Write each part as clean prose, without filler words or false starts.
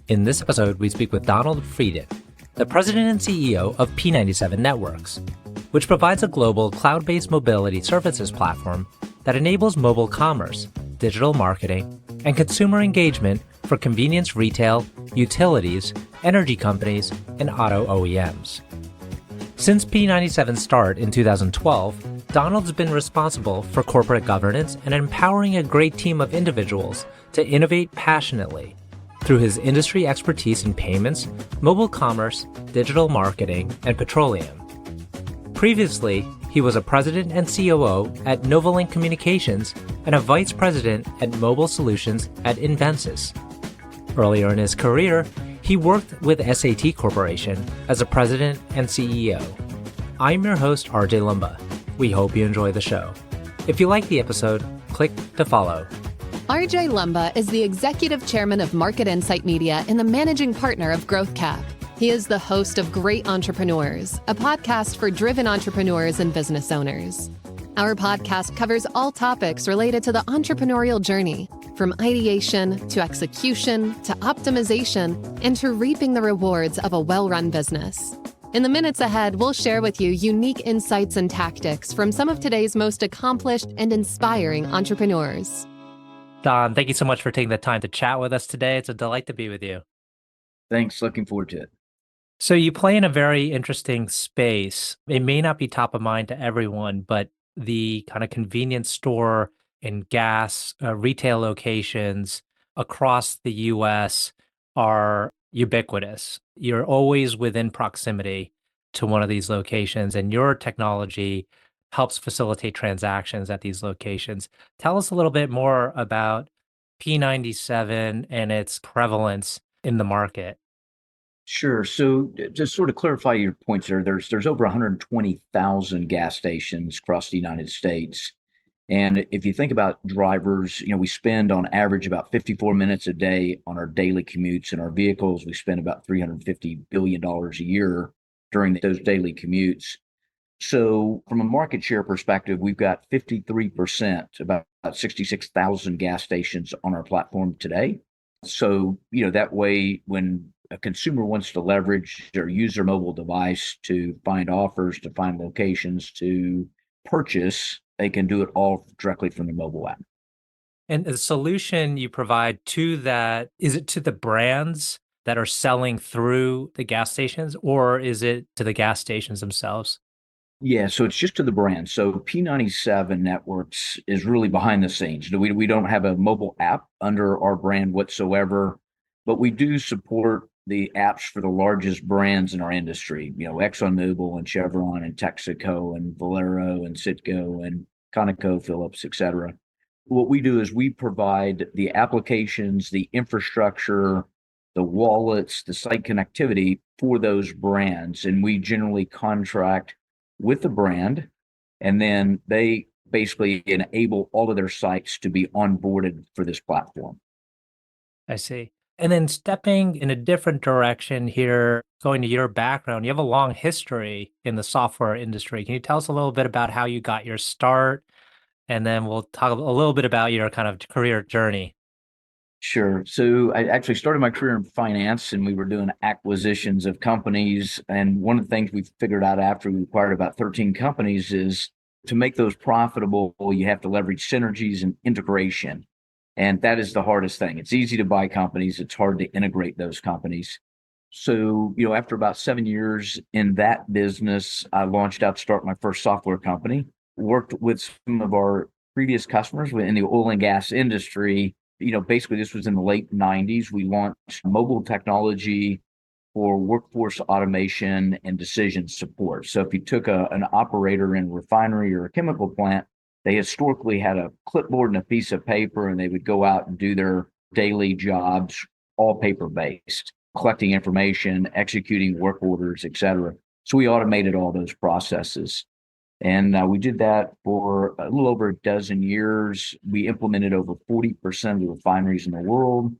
In this episode, we speak with Donald Frieden, the president and CEO of P97’s, which provides a global cloud-based mobility services platform that enables mobile commerce, digital marketing, and consumer engagement for convenience retail, utilities, energy companies, and auto OEMs. Since P97’s start in 2012, Donald's been responsible for corporate governance and empowering a great team of individuals to innovate passionately through his industry expertise in payments, mobile commerce, digital marketing, and petroleum. Previously, he was a president and COO at Novolink Communications and a vice president at Mobile Solutions at Invensys. Earlier in his career, he worked with SAT Corporation as a president and CEO. I'm your host, RJ Lumba. We hope you enjoy the show. If you like the episode, click to follow. RJ Lumba is the executive chairman of Market Insight Media and the managing partner of GrowthCap. He is the host of Great Entrepreneurs, a podcast for driven entrepreneurs and business owners. Our podcast covers all topics related to the entrepreneurial journey, from ideation to execution to optimization and to reaping the rewards of a well-run business. In the minutes ahead, we'll share with you unique insights and tactics from some of today's most accomplished and inspiring entrepreneurs. Don, thank you so much for taking the time to chat with us today. It's a delight to be with you. Thanks. Looking forward to it. So you play in a very interesting space. It may not be top of mind to everyone, but the kind of convenience store and gas retail locations across the US are ubiquitous. You're always within proximity to one of these locations, and your technology helps facilitate transactions at these locations. Tell us a little bit more about P97 and its prevalence in the market. Sure. So just sort of clarify your points there. There's over 120,000 gas stations across the United States. And if you think about drivers, we spend on average about 54 minutes a day on our daily commutes in our vehicles. We spend about $350 billion a year during those daily commutes. So from a market share perspective, we've got 53%, about 66,000 gas stations on our platform today. So, that way, when a consumer wants to leverage or use their mobile device to find offers, to find locations, to purchase, they can do it all directly from the mobile app. And the solution you provide to that, is it to the brands that are selling through the gas stations, or is it to the gas stations themselves? Yeah, so it's just to the brand. So P97 Networks is really behind the scenes. We don't have a mobile app under our brand whatsoever, but we do support the apps for the largest brands in our industry, ExxonMobil and Chevron and Texaco and Valero and Citgo and ConocoPhillips, et cetera. What we do is we provide the applications, the infrastructure, the wallets, the site connectivity for those brands. And we generally contract with the brand, and then they basically enable all of their sites to be onboarded for this platform. I see. And then stepping in a different direction here, going to your background, you have a long history in the software industry. Can you tell us a little bit about how you got your start? And then we'll talk a little bit about your kind of career journey. Sure. So I actually started my career in finance, and we were doing acquisitions of companies. And one of the things we figured out after we acquired about 13 companies is to make those profitable, you have to leverage synergies and integration. And that is the hardest thing. It's easy to buy companies. It's hard to integrate those companies. So, after about 7 years in that business, I launched out to start my first software company, worked with some of our previous customers in the oil and gas industry. Basically, this was in the late 90s. We launched mobile technology for workforce automation and decision support. So if you took an operator in a refinery or a chemical plant, they historically had a clipboard and a piece of paper, and they would go out and do their daily jobs, all paper-based, collecting information, executing work orders, et cetera. So we automated all those processes. And we did that for a little over a dozen years. We implemented over 40% of the refineries in the world,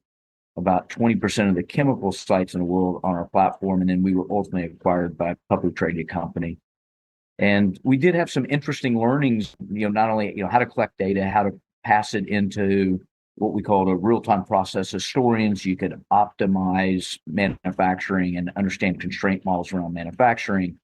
about 20% of the chemical sites in the world on our platform. And then we were ultimately acquired by a publicly traded company. And we did have some interesting learnings, not only, how to collect data, how to pass it into what we called a real-time process historians. You could optimize manufacturing and understand constraint models around manufacturing.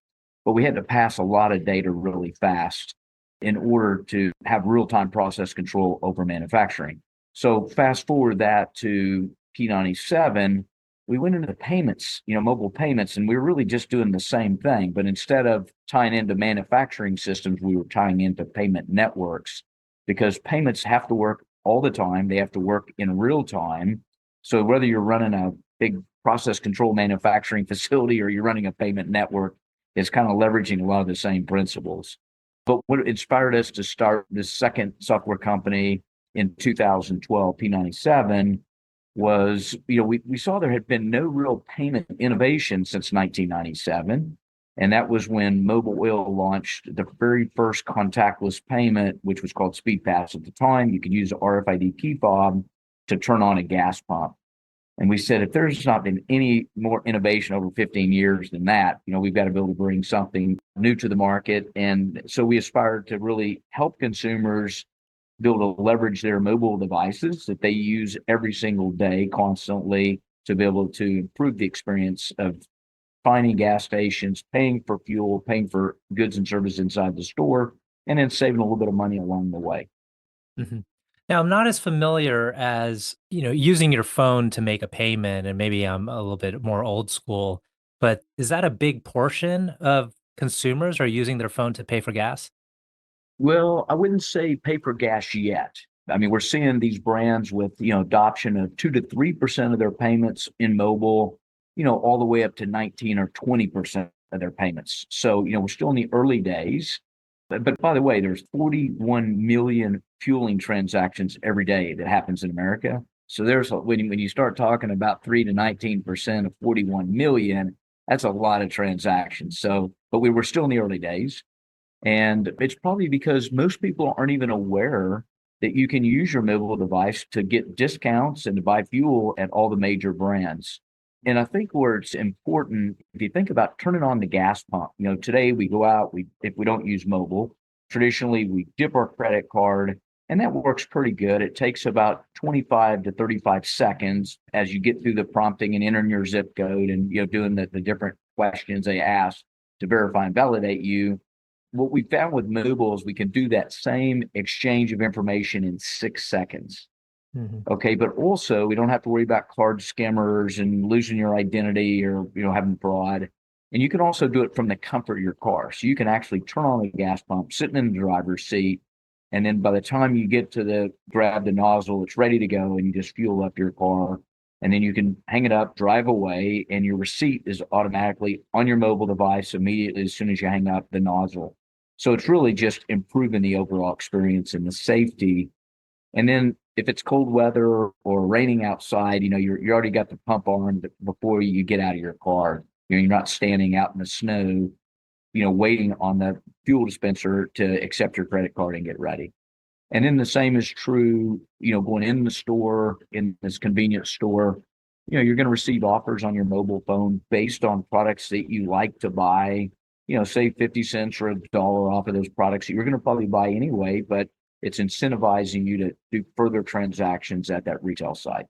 But we had to pass a lot of data really fast in order to have real-time process control over manufacturing. So fast forward that to P97, we went into the payments, mobile payments, and we were really just doing the same thing. But instead of tying into manufacturing systems, we were tying into payment networks, because payments have to work all the time. They have to work in real time. So whether you're running a big process control manufacturing facility or you're running a payment network, it's kind of leveraging a lot of the same principles. But what inspired us to start this second software company in 2012, P97, was, we saw there had been no real payment innovation since 1997. And that was when Mobile Oil launched the very first contactless payment, which was called SpeedPass at the time. You could use an RFID key fob to turn on a gas pump. And we said, if there's not been any more innovation over 15 years than that, we've got to be able to bring something new to the market. And so we aspired to really help consumers be able to leverage their mobile devices that they use every single day constantly to be able to improve the experience of finding gas stations, paying for fuel, paying for goods and services inside the store, and then saving a little bit of money along the way. Mhm. Now, I'm not as familiar as, using your phone to make a payment, and maybe I'm a little bit more old school, but is that a big portion of consumers are using their phone to pay for gas? Well, I wouldn't say pay for gas yet. I mean, we're seeing these brands with, adoption of 2 to 3% of their payments in mobile, all the way up to 19 or 20% of their payments. So, we're still in the early days. But by the way, there's 41 million fueling transactions every day that happens in America. So when you start talking about 3 to 19% of 41 million, that's a lot of transactions. So, but we were still in the early days. And it's probably because most people aren't even aware that you can use your mobile device to get discounts and to buy fuel at all the major brands. And I think where it's important, if you think about turning on the gas pump, today we go out, if we don't use mobile, traditionally we dip our credit card, and that works pretty good. It takes about 25 to 35 seconds as you get through the prompting and entering your zip code and doing the different questions they ask to verify and validate you. What we found with mobile is we can do that same exchange of information in 6 seconds. Mhm. Okay, but also we don't have to worry about card skimmers and losing your identity or having fraud. And you can also do it from the comfort of your car. So you can actually turn on the gas pump, sitting in the driver's seat, and then by the time you get to grab the nozzle, it's ready to go, and you just fuel up your car. And then you can hang it up, drive away, and your receipt is automatically on your mobile device immediately as soon as you hang up the nozzle. So it's really just improving the overall experience and the safety. And then if it's cold weather or raining outside, you already got the pump on before you get out of your car. You're not standing out in the snow, waiting on the fuel dispenser to accept your credit card and get ready. And then the same is true, going in the store, in this convenience store, you're going to receive offers on your mobile phone based on products that you like to buy, say 50 cents or $1 off of those products that you're going to probably buy anyway, but it's incentivizing you to do further transactions at that retail site.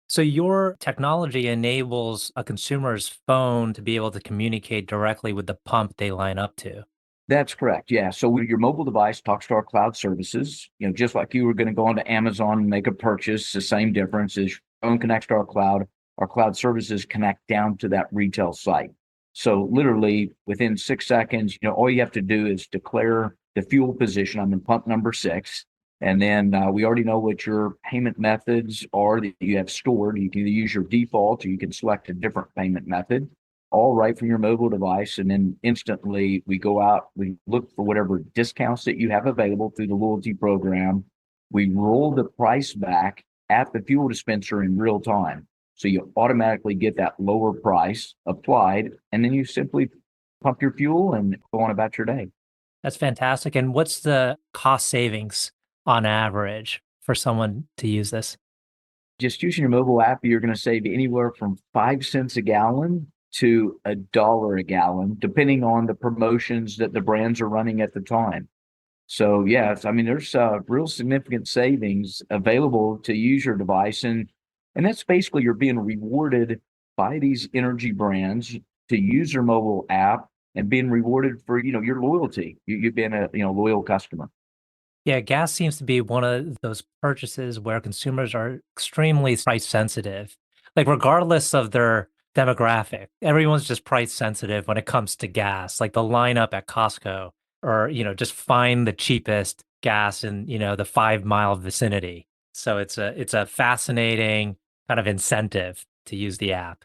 So your technology enables a consumer's phone to be able to communicate directly with the pump they line up to. That's correct. Yeah. So your mobile device talks to our cloud services, just like you were going to go onto Amazon and make a purchase. The same difference is your phone connects to our cloud. Our cloud services connect down to that retail site. So literally within 6 seconds, all you have to do is declare the fuel position. I'm in pump number 6. And then we already know what your payment methods are that you have stored. You can either use your default or you can select a different payment method, all right from your mobile device. And then instantly we go out, we look for whatever discounts that you have available through the loyalty program. We roll the price back at the fuel dispenser in real time. So you automatically get that lower price applied, and then you simply pump your fuel and go on about your day. That's fantastic. And what's the cost savings on average for someone to use this? Just using your mobile app, you're going to save anywhere from 5 cents a gallon to $1 a gallon, depending on the promotions that the brands are running at the time. So yes, I mean, there's real significant savings available to use your device, and that's basically you're being rewarded by these energy brands to use your mobile app and being rewarded for your loyalty. You've been a loyal customer. Yeah, gas seems to be one of those purchases where consumers are extremely price sensitive. Like, regardless of their demographic, everyone's just price sensitive when it comes to gas. Like, the lineup at Costco or, just find the cheapest gas in, the 5 mile vicinity. So it's a fascinating kind of incentive to use the app.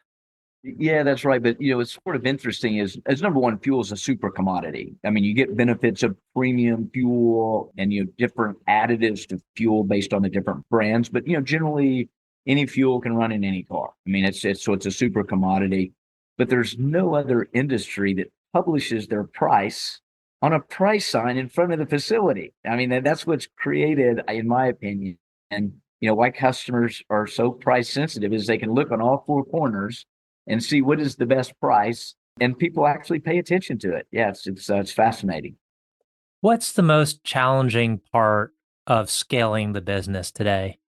Yeah, that's right. But it's sort of interesting is as number one, fuel is a super commodity. I mean, you get benefits of premium fuel and different additives to fuel based on the different brands. But generally any fuel can run in any car. I mean, it's a super commodity. But there's no other industry that publishes their price on a price sign in front of the facility. I mean, that's what's created, in my opinion, and why customers are so price sensitive is they can look on all four corners and see what is the best price, and people actually pay attention to it. Yeah, it's fascinating. What's the most challenging part of scaling the business today?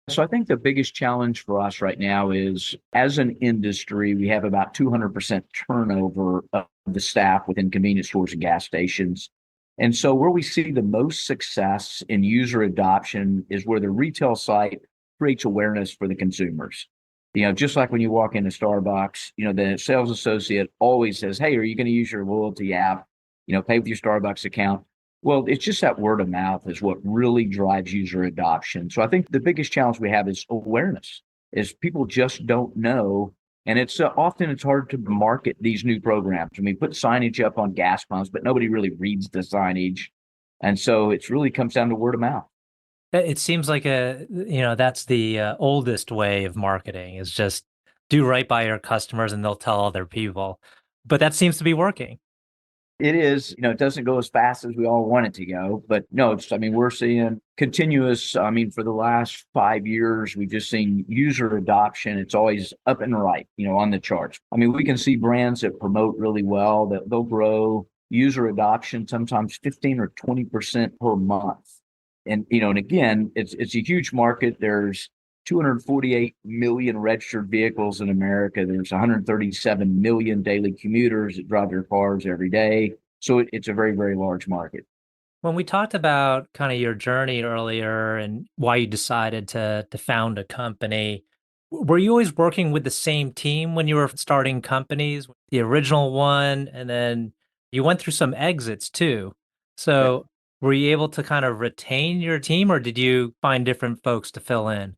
So I think the biggest challenge for us right now is as an industry, we have about 200% turnover of the staff within convenience stores and gas stations. And so where we see the most success in user adoption is where the retail site creates awareness for the consumers. Just like when you walk into Starbucks, the sales associate always says, "Hey, are you going to use your loyalty app? Pay with your Starbucks account." Well, it's just that word of mouth is what really drives user adoption. So I think the biggest challenge we have is awareness, is people just don't know. And it's hard to market these new programs. I mean, put signage up on gas pumps, but nobody really reads the signage. And so it really comes down to word of mouth. It seems like that's the oldest way of marketing is just do right by your customers and they'll tell other people. But that seems to be working. It is, it doesn't go as fast as we all want it to go, but no, I mean, we're seeing continuous. I mean, for the last 5 years, we've just seen user adoption. It's always up and right, on the charts. I mean, we can see brands that promote really well that they'll grow user adoption sometimes 15 or 20% per month. And again, it's a huge market. There's 248 million registered vehicles in America. There's 137 million daily commuters that drive their cars every day. So it's a very, very large market. When we talked about kind of your journey earlier and why you decided to found a company, were you always working with the same team when you were starting companies, the original one, and then you went through some exits too. Yeah. So were you able to kind of retain your team or did you find different folks to fill in?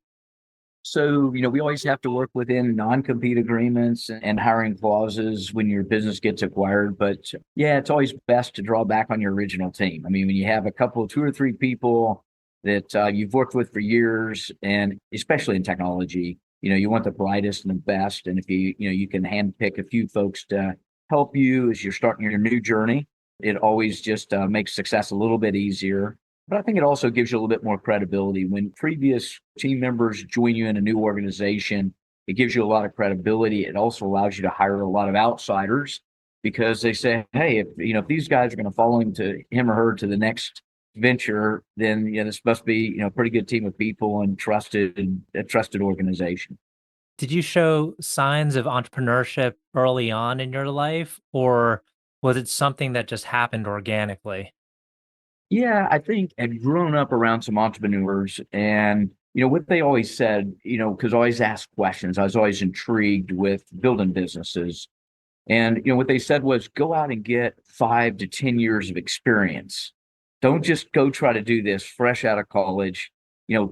So, we always have to work within non-compete agreements and hiring clauses when your business gets acquired. But yeah, it's always best to draw back on your original team. I mean, when you have a couple, two or three people that you've worked with for years, and especially in technology, you want the brightest and the best. And if you can handpick a few folks to help you as you're starting your new journey, it always just makes success a little bit easier. But I think it also gives you a little bit more credibility. When previous team members join you in a new organization, it gives you a lot of credibility. It also allows you to hire a lot of outsiders because they say, "Hey, if these guys are going to follow him or her to the next venture, then this must be a pretty good team of people and a trusted organization." Did you show signs of entrepreneurship early on in your life, or was it something that just happened organically? Yeah, I think I'd grown up around some entrepreneurs and what they always said, because I always asked questions. I was always intrigued with building businesses. And what they said was go out and get 5 to 10 years of experience. Don't just go try to do this fresh out of college.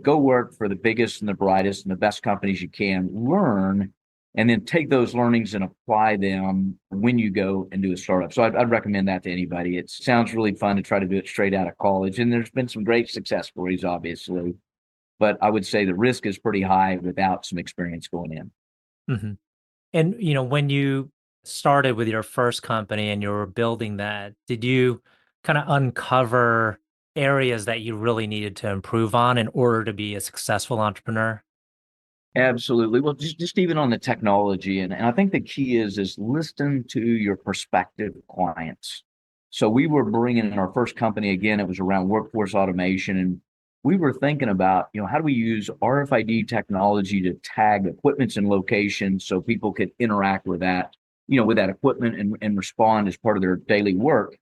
Go work for the biggest and the brightest and the best companies you can, learn, and then take those learnings and apply them when you go and do a startup. So I'd recommend that to anybody. It sounds really fun to try to do it straight out of college. And there's been some great success stories, obviously. But I would say the risk is pretty high without some experience going in. Mhm. And, when you started with your first company and you were building that, did you kind of uncover areas that you really needed to improve on in order to be a successful entrepreneur? Absolutely. Well, just even on the technology, and I think the key is listen to your prospective clients. So we were bringing in our first company, again, it was around workforce automation. And we were thinking about, how do we use RFID technology to tag equipments and locations so people could interact with that, with that equipment and respond as part of their daily work.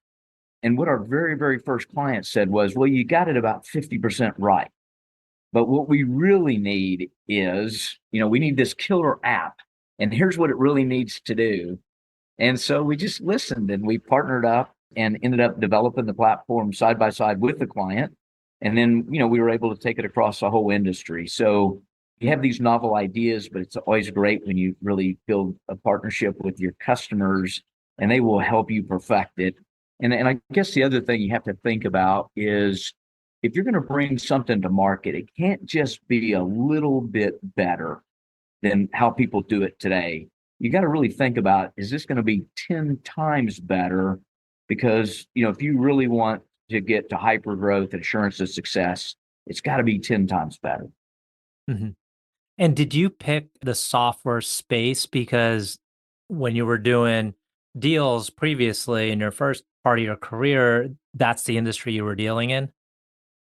And what our very, very first client said was, well, you got it about 50% right. But what we really need is, we need this killer app. And here's what it really needs to do. And so we just listened and we partnered up and ended up developing the platform side by side with the client. And then, we were able to take it across the whole industry. So you have these novel ideas, but it's always great when you really build a partnership with your customers and they will help you perfect it. And I guess the other thing you have to think about is if you're going to bring something to market, it can't just be a little bit better than how people do it today. You got to really think about, is this going to be 10 times better? Because, if you really want to get to hyper growth and assurance of success, it's got to be 10 times better. Mm-hmm. And did you pick the software space because when you were doing deals previously in your first part of your career, that's the industry you were dealing in?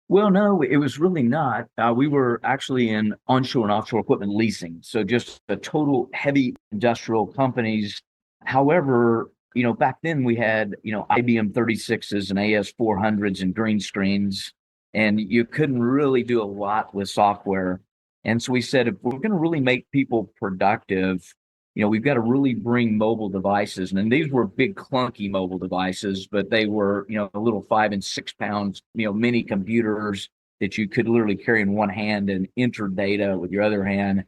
Well, no, it was really not. We were actually in onshore and offshore equipment leasing. So just a total heavy industrial companies. However, back then we had, IBM 36s and AS 400s and green screens, and you couldn't really do a lot with software. And so we said, if we're going to really make people productive, we've got to really bring mobile devices. And these were big, clunky mobile devices, but they were, a little 5 and 6 pounds, mini computers that you could literally carry in one hand and enter data with your other hand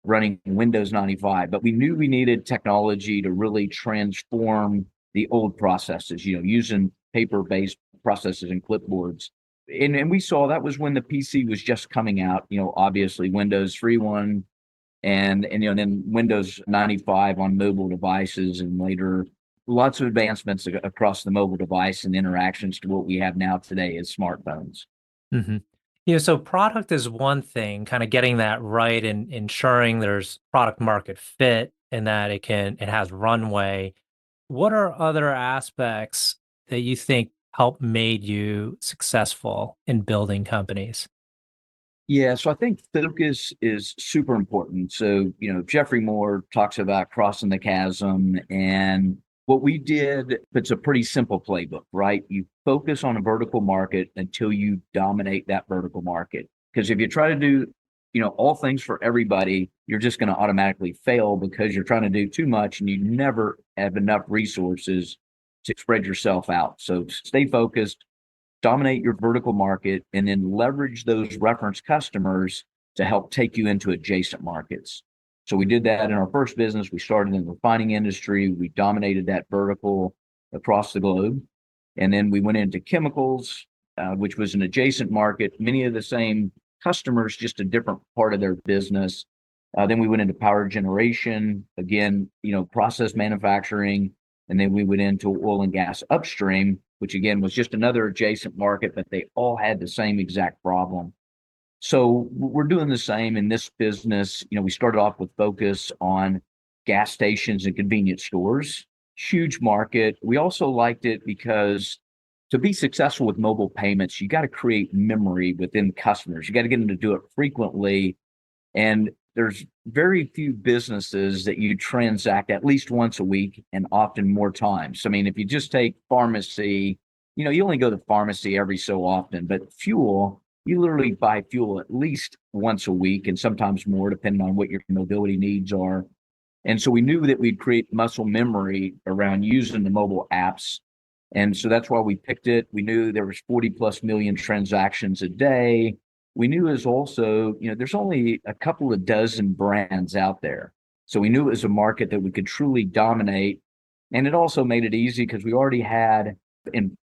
running Windows 95. But we knew we needed technology to really transform the old processes, using paper-based processes and clipboards. And we saw that was when the PC was just coming out, obviously Windows 3.1 and then Windows 95 on mobile devices, and later lots of advancements across the mobile device and interactions to what we have now today as smartphones. Mm-hmm. So product is one thing, kind of getting that right and ensuring there's product market fit and that it has runway. What are other aspects that you think help made you successful in building companies? Yeah, so I think focus is super important. So, Jeffrey Moore talks about crossing the chasm. And what we did, it's a pretty simple playbook, right? You focus on a vertical market until you dominate that vertical market. Because if you try to do, all things for everybody, you're just going to automatically fail because you're trying to do too much and you never have enough resources to spread yourself out. So stay focused, dominate your vertical market, and then leverage those reference customers to help take you into adjacent markets. So we did that in our first business. We started in the refining industry. We dominated that vertical across the globe. And then we went into chemicals, which was an adjacent market, many of the same customers, just a different part of their business. Then we went into power generation, again, process manufacturing. And then we went into oil and gas upstream, which again was just another adjacent market, but they all had the same exact problem. So we're doing the same in this business. We started off with focus on gas stations and convenience stores, huge market. We also liked it because to be successful with mobile payments, you got to create memory within customers. You got to get them to do it frequently. And there's very few businesses that you transact at least once a week and often more times. So, I mean, if you just take pharmacy, you only go to pharmacy every so often, but fuel, you literally buy fuel at least once a week and sometimes more, depending on what your mobility needs are. And so we knew that we'd create muscle memory around using the mobile apps. And so that's why we picked it. We knew there was 40 plus million transactions a day. We knew it was also, there's only a couple of dozen brands out there. So we knew it was a market that we could truly dominate. And it also made it easy because we already had, in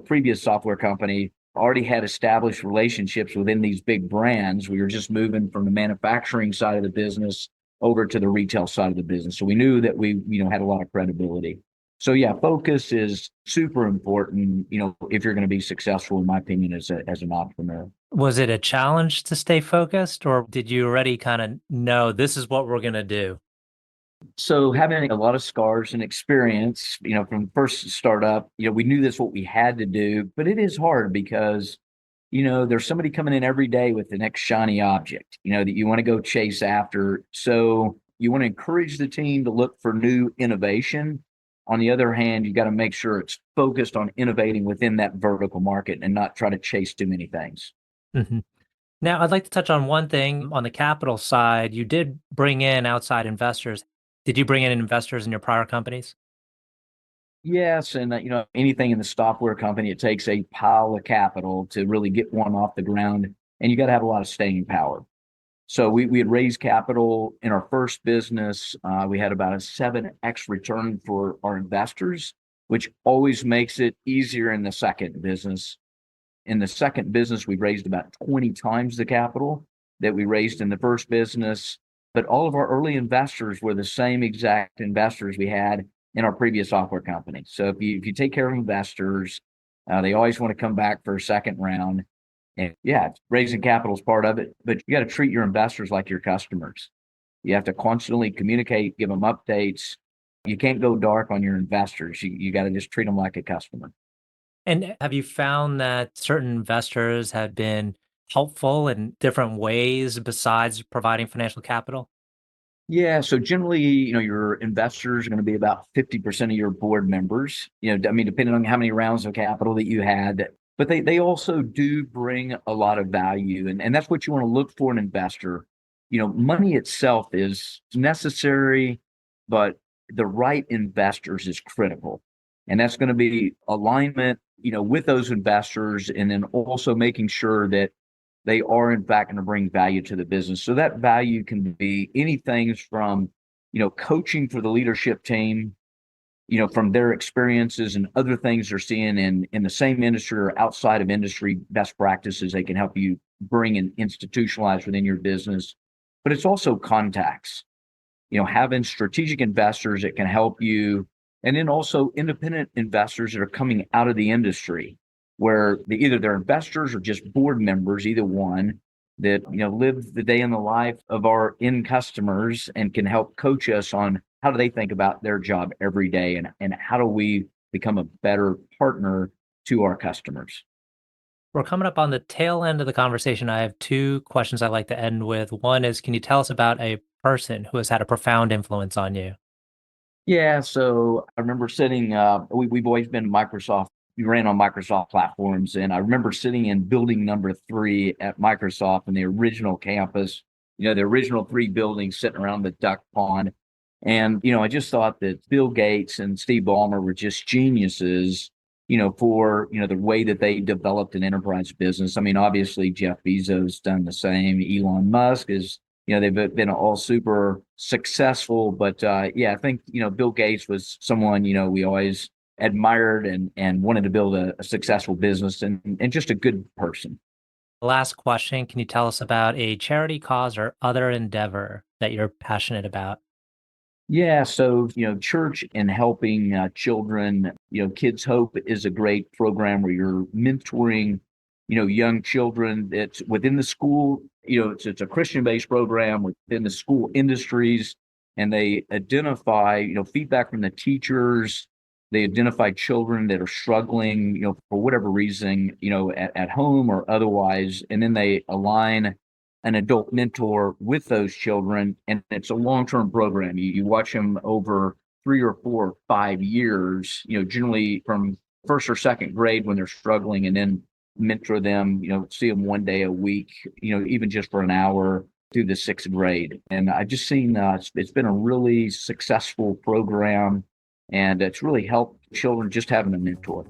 previous software company, already had established relationships within these big brands. We were just moving from the manufacturing side of the business over to the retail side of the business. So we knew that we, had a lot of credibility. So yeah, focus is super important, if you're going to be successful, in my opinion, as an entrepreneur. Was it a challenge to stay focused, or did you already kind of know this is what we're going to do? So having a lot of scars and experience, from first startup, we knew that's what we had to do, but it is hard because, there's somebody coming in every day with the next shiny object, that you want to go chase after. So you want to encourage the team to look for new innovation. On the other hand, you got to make sure it's focused on innovating within that vertical market and not try to chase too many things. Mhm. Now, I'd like to touch on one thing on the capital side. You did bring in outside investors. Did you bring in investors in your prior companies? Yes, and anything in the software company, it takes a pile of capital to really get one off the ground, and you got to have a lot of staying power. So we had raised capital in our first business. We had about a 7x return for our investors, which always makes it easier in the second business. In the second business, we raised about 20 times the capital that we raised in the first business. But all of our early investors were the same exact investors we had in our previous software company. So if you take care of investors, they always want to come back for a second round. And yeah, raising capital is part of it, but you got to treat your investors like your customers. You have to constantly communicate, give them updates. You can't go dark on your investors. You got to just treat them like a customer. And have you found that certain investors have been helpful in different ways besides providing financial capital? Yeah, so generally, your investors are going to be about 50% of your board members. I mean, depending on how many rounds of capital that you had, but they also do bring a lot of value, and that's what you want to look for an investor. Money itself is necessary, but the right investors is critical, and that's going to be alignment, with those investors, and then also making sure that they are in fact going to bring value to the business. So that value can be anything from, coaching for the leadership team, from their experiences and other things they're seeing in the same industry or outside of industry best practices they can help you bring and institutionalize within your business. But it's also contacts, having strategic investors that can help you, and then also independent investors that are coming out of the industry where either they're investors or just board members, either one, that live the day in the life of our end customers and can help coach us on how do they think about their job every day, and how do we become a better partner to our customers. We're coming up on the tail end of the conversation. I have two questions I'd like to end with. One is, can you tell us about a person who has had a profound influence on you? Yeah, so I remember sitting, we've always been Microsoft. We ran on Microsoft platforms, and I remember sitting in building number 3 at Microsoft in the original campus, the original 3 buildings sitting around the duck pond. And, I just thought that Bill Gates and Steve Ballmer were just geniuses, for, the way that they developed an enterprise business. I mean, obviously, Jeff Bezos done the same. Elon Musk is, they've been all super successful. But yeah, I think, Bill Gates was someone, we always admired and wanted to build a successful business, and just a good person. Last question, can you tell us about a charity cause or other endeavor that you're passionate about? Yeah, so church and helping children, Kids Hope is a great program where you're mentoring, young children. It's within the school, it's a Christian-based program within the school industries, and they identify, feedback from the teachers. They identify children that are struggling, for whatever reason, at home or otherwise, and then they align an adult mentor with those children. And it's a long-term program. You watch them over 3 or 4 or 5 years, generally from first or second grade when they're struggling, and then mentor them, see them 1 day a week, even just for an hour through the 6th grade. And I've just seen it's been a really successful program, and it's really helped children just having a mentor.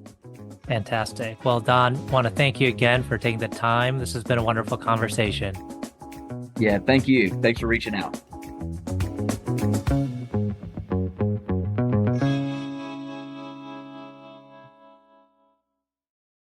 Fantastic. Well, Don, want to thank you again for taking the time. This has been a wonderful conversation. Yeah, thank you. Thanks for reaching out.